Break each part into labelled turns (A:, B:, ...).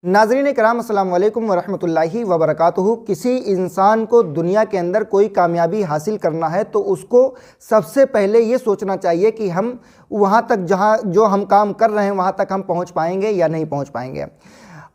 A: नाज़रीन कराम अस्सलाम वालेकुम वरहमतुल्लाहि वबरकातुहू। किसी इंसान को दुनिया के अंदर कोई कामयाबी हासिल करना है तो उसको सबसे पहले ये सोचना चाहिए कि हम वहाँ तक जहाँ जो हम काम कर रहे हैं वहाँ तक हम पहुँच पाएंगे या नहीं पहुँच पाएंगे।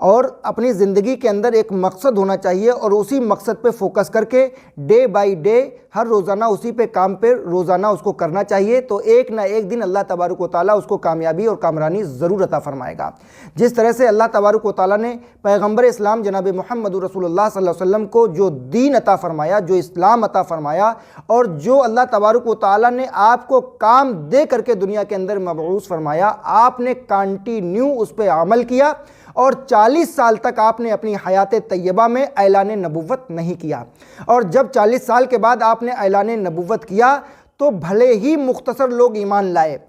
A: और अपनी ज़िंदगी के अंदर एक मकसद होना चाहिए और उसी मकसद पे फोकस करके डे बाय डे हर रोज़ाना उसी पे काम पे रोज़ाना उसको करना चाहिए। तो एक ना एक दिन अल्लाह तबारक व तआला उसको कामयाबी और कामरानी ज़रूर अता फरमाएगा। जिस तरह से अल्लाह तबारक व तआला ने पैगम्बर इस्लाम जनाब मुहम्मद रसूलुल्लाह सल्लल्लाहु अलैहि वसल्लम को जो दीन अता फरमाया, जो इस्लाम अता फरमाया और जो अल्लाह तबारक व तआला ने आपको काम दे करके दुनिया के अंदर मबऊस फरमाया, आपने कंटिन्यू उस पर अमल किया और 40 साल तक आपने अपनी हयात तैयबा में ऐलान नबुव्वत नहीं किया। और जब 40 साल के बाद आपने ऐलान नबुव्वत किया तो भले ही मुख्तसर लोग ईमान लाए।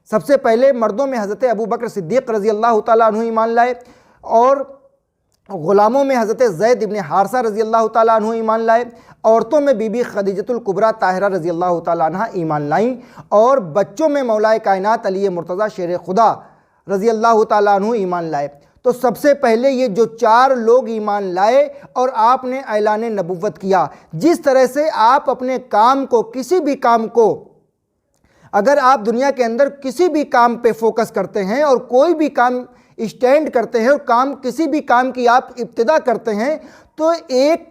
A: सबसे पहले मर्दों में हज़रत अबू बकर सिद्दीक़ रज़ी अल्लाह तआला अन्हु ईमान लाए और ग़ुलामों में हज़रत ज़ैद इब्न हारिसा रज़ी अल्लाह तआला अन्हु ईमान लाए। औरतों में बीबी खदीजतुल कुबरा ताहिरा रज़ी अल्लाह तआला अन्हा ईमान लाईं और बच्चों में मौलाए कायनात अली मुर्तज़ा शेर खुदा रज़ी अल्लाह तआला अन्हु ईमान लाए। तो सबसे पहले ये जो 4 लोग ईमान लाए और आपने ऐलान नबुव्वत किया। जिस तरह से आप अपने काम को, किसी भी काम को, अगर आप दुनिया के अंदर किसी भी काम पे फोकस करते हैं और कोई भी काम स्टैंड करते हैं और किसी भी काम की आप इब्तिदा करते हैं तो एक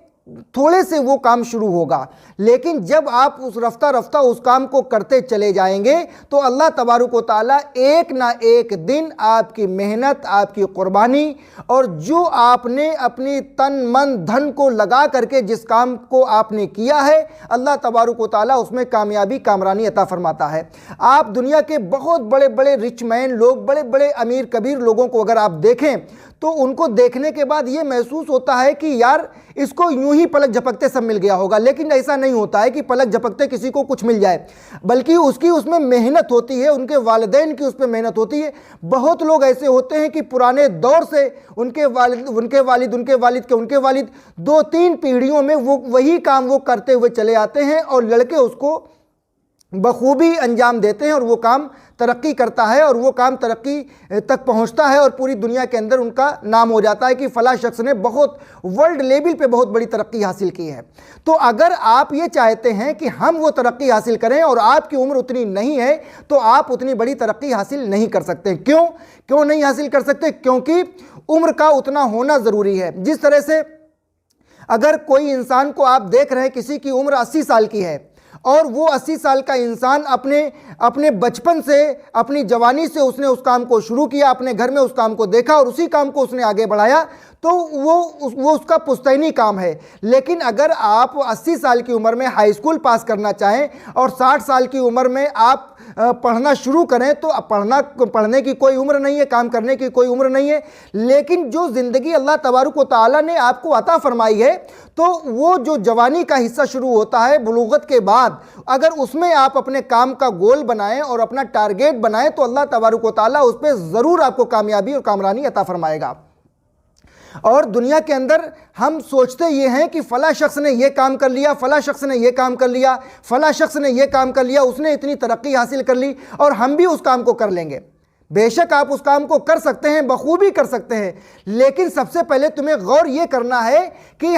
A: थोड़े से वो काम शुरू होगा, लेकिन जब आप उस रफ्ता रफ्ता उस काम को करते चले जाएंगे तो अल्लाह तबारक व तआला एक ना एक दिन आपकी मेहनत, आपकी कुर्बानी और जो आपने अपनी तन मन धन को लगा करके जिस काम को आपने किया है, अल्लाह तबारक व तआला उसमें कामयाबी कामरानी अता फरमाता है। आप दुनिया के बहुत बड़े बड़े रिच मैन लोग, बड़े बड़े अमीर कबीर लोगों को अगर आप देखें तो उनको देखने के बाद ये महसूस होता है कि यार इसको यूं ही पलक झपकते सब मिल गया होगा, लेकिन ऐसा नहीं होता है कि पलक झपकते किसी को कुछ मिल जाए, बल्कि उसकी उसमें मेहनत होती है, उनके वालिदैन की उस पर मेहनत होती है। बहुत लोग ऐसे होते हैं कि पुराने दौर से उनके वालिद 2-3 पीढ़ियों में वो वही काम वो करते हुए चले आते हैं और लड़के उसको बखूबी अंजाम देते हैं और वो काम तरक्की करता है और वो काम तरक्की तक पहुंचता है और पूरी दुनिया के अंदर उनका नाम हो जाता है कि फ़ला शख्स ने बहुत वर्ल्ड लेवल पे बहुत बड़ी तरक्की हासिल की है। तो अगर आप ये चाहते हैं कि हम वो तरक्की हासिल करें और आपकी उम्र उतनी नहीं है तो आप उतनी बड़ी तरक्की हासिल नहीं कर सकते। क्यों नहीं हासिल कर सकते? क्योंकि उम्र का उतना होना ज़रूरी है। जिस तरह से अगर कोई इंसान को आप देख रहे हैं, किसी की उम्र 80 साल की है और वो 80 साल का इंसान अपने बचपन से, अपनी जवानी से उसने उस काम को शुरू किया, अपने घर में उस काम को देखा और उसी काम को उसने आगे बढ़ाया, तो वो उसका पुश्तैनी काम है। लेकिन अगर आप 80 साल की उम्र में हाई स्कूल पास करना चाहें और 60 साल की उम्र में आप पढ़ना शुरू करें तो पढ़ने की कोई उम्र नहीं है, काम करने की कोई उम्र नहीं है। लेकिन जो ज़िंदगी अल्लाह तबारक व तआला ने आपको अता फरमाई है तो वो जो जवानी का हिस्सा शुरू होता है बुलूगत के बाद, अगर उसमें आप अपने काम का गोल बनाएं और अपना टारगेट बनाएं तो अल्लाह तबारक व तआला उस पर ज़रूर आपको कामयाबी और कामरानी अता फरमाएगा। और दुनिया के अंदर हम सोचते ये हैं कि फ़ला शख्स ने ये काम कर लिया, फ़ला शख्स ने ये काम कर लिया, फ़ला शख्स ने ये काम कर लिया, उसने इतनी तरक्की हासिल कर ली और हम भी उस काम को कर लेंगे। बेशक आप उस काम को कर सकते हैं, बखूबी कर सकते हैं, लेकिन सबसे पहले तुम्हें गौर ये करना है कि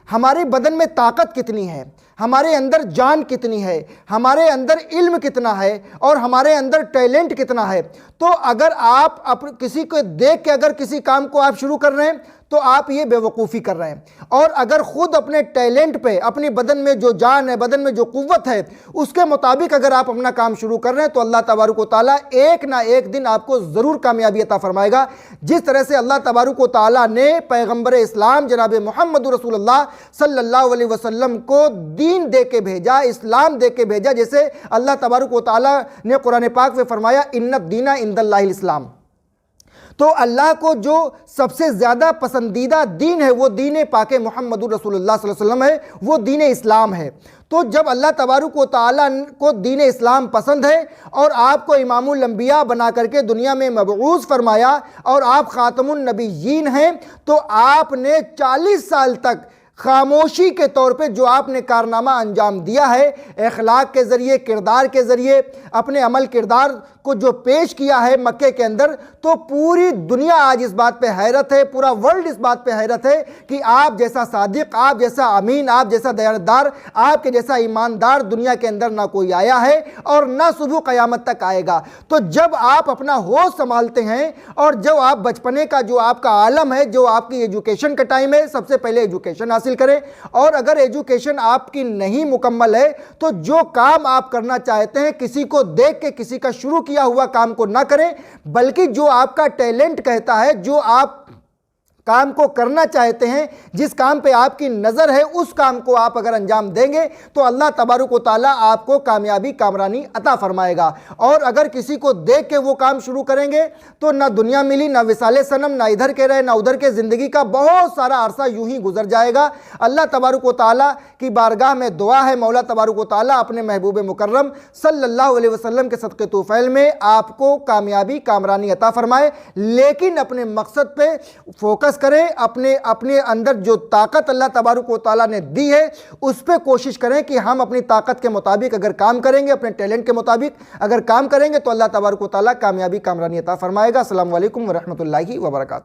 A: हमारे बदन में ताकत कितनी है, हमारे अंदर जान कितनी है, हमारे अंदर इल्म कितना है और हमारे अंदर टैलेंट कितना है। तो अगर आप किसी को देख के अगर किसी काम को आप शुरू कर रहे हैं तो आप ये बेवकूफ़ी कर रहे हैं। और अगर ख़ुद अपने टैलेंट पे, अपने बदन में जो जान है, बदन में जो क़ुव्वत है, उसके मुताबिक अगर आप अपना काम शुरू कर रहे हैं तो अल्लाह तबारक व तआला एक ना एक दिन आपको ज़रूर कामयाबी अता फरमाएगा। जिस तरह से अल्लाह तबारक व तआला ने पैगम्बर इस्लाम जनाब मुहम्मद रसूलुल्लाह सल्लल्लाहु अलैहि वसल्लम को दीन दे के भेजा, इस्लाम दे के भेजा, जैसे अल्लाह तबारक व तआला ने कुरान पाक में फरमाया इन्नद दीना इंदल्लाहिल इस्लाम। तो अल्लाह को जो सबसे ज़्यादा पसंदीदा दीन है वो दीन पाक मुहम्मद रसूलुल्लाह सल्लल्लाहु अलैहि वसल्लम है, वो दीन इस्लाम है। तो जब अल्लाह तबारक व तआला को दीन इस्लाम पसंद है और आपको इमामुल अंबिया बना करके दुनिया में मबऊस फरमाया और आप ख़ातमुन नबिय्यीन हैं, तो आपने 40 साल तक खामोशी के तौर पे जो आपने कारनामा अंजाम दिया है, अखलाक के ज़रिए, किरदार के ज़रिए, अपने अमल किरदार को जो पेश किया है मक्के के अंदर, तो पूरी दुनिया आज इस बात पे हैरत है, पूरा वर्ल्ड इस बात पे हैरत है कि आप जैसा सादिक, आप जैसा अमीन, आप जैसा दयानतदार, आपके जैसा ईमानदार दुनिया के अंदर ना कोई आया है और ना सुबह क़यामत तक आएगा। तो जब आप अपना होश संभालते हैं और जब आप बचपने का जो आपका आलम है, जो आपकी एजुकेशन का टाइम है, सबसे पहले एजुकेशन हासिल करें। और अगर एजुकेशन आपकी नहीं मुकम्मल है तो जो काम आप करना चाहते हैं, किसी को देख के किसी का शुरू किया हुआ काम को ना करें, बल्कि जो आपका टैलेंट कहता है, जो आप काम को करना चाहते हैं, जिस काम पे आपकी नज़र है, उस काम को आप अगर अंजाम देंगे तो अल्लाह तबारक व तआला आपको कामयाबी कामरानी अता फरमाएगा। और अगर किसी को देख के वो काम शुरू करेंगे तो ना दुनिया मिली, ना विसाले सनम, ना इधर के रहे ना उधर के, ज़िंदगी का बहुत सारा अरसा यूं ही गुजर जाएगा। अल्लाह तबारक व तआला की बारगाह में दुआ है, मौला तबारक व तआला अपने महबूब मुकर्रम सल्लल्लाहु अलैहि वसल्लम के सदक़े तौफ़ैल में आपको कामयाबी कामरानी अता फरमाए। लेकिन अपने मकसद पे फोकस करें, अपने अंदर जो ताकत अल्लाह तबारक व तआला ने दी है उस पर कोशिश करें कि हम अपनी ताकत के मुताबिक अगर काम करेंगे, अपने टैलेंट के मुताबिक अगर काम करेंगे तो अल्लाह तबारक व तआला कामयाबी कामरानी अता फरमाएगा। अस्सलामु अलैकुम व रहमतुल्लाहि व बरकातहू।